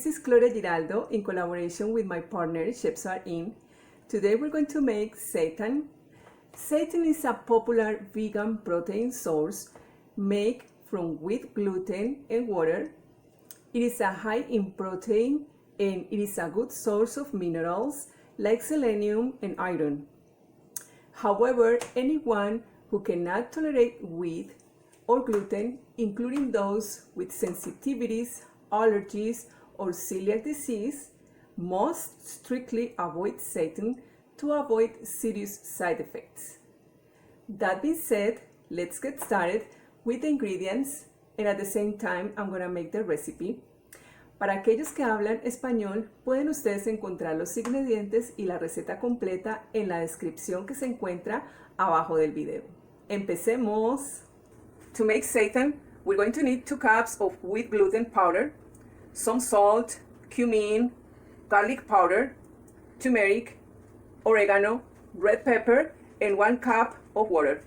This is Gloria Giraldo in collaboration with my partner Chefs In. Today we're going to make seitan. Seitan is a popular vegan protein source made from wheat, gluten, and water. It is high in protein and it is a good source of minerals like selenium and iron. However, anyone who cannot tolerate wheat or gluten, including those with sensitivities, allergies, or celiac disease, must strictly avoid seitan to avoid serious side effects. That being said, let's get started with the ingredients, and at the same time I'm going to make the recipe. Para aquellos que hablan español, pueden ustedes encontrar los ingredientes y la receta completa en la descripción que se encuentra abajo del video. Empecemos. To make seitan, we're going to need 2 cups of wheat gluten powder, some salt, cumin, garlic powder, turmeric, oregano, red pepper, and 1 cup of water.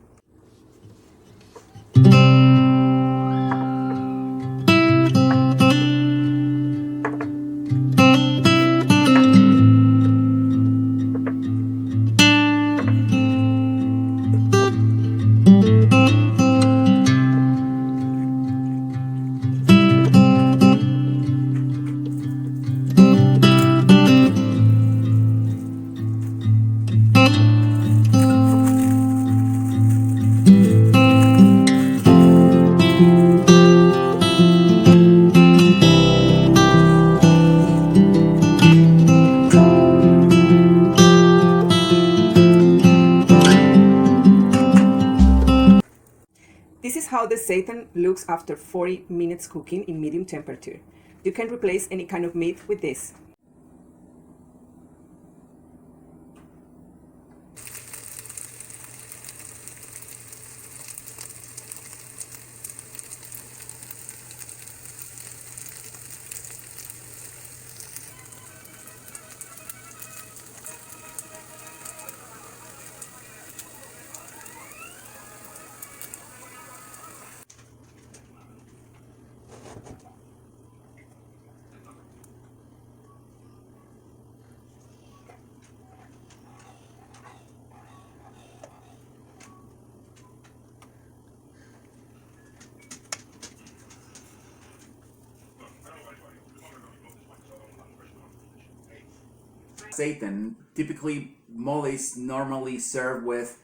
This is how the seitan looks after 40 minutes cooking in medium temperature. You can replace any kind of meat with this. Seitan, typically mole is normally served with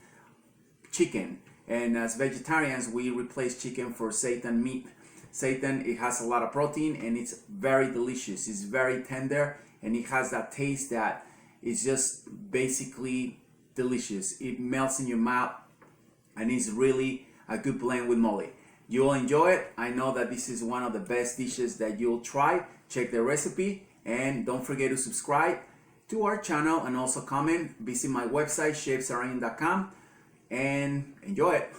chicken, and as vegetarians we replace chicken for seitan meat. Seitan, it has a lot of protein and it's very delicious. It's very tender and it has that taste that is just basically delicious. It melts in your mouth and it's really a good blend with mole. You'll enjoy it. I know that this is one of the best dishes that you'll try. Check the recipe and don't forget to subscribe to our channel and also comment. Visit my website chefsarin.com and enjoy it.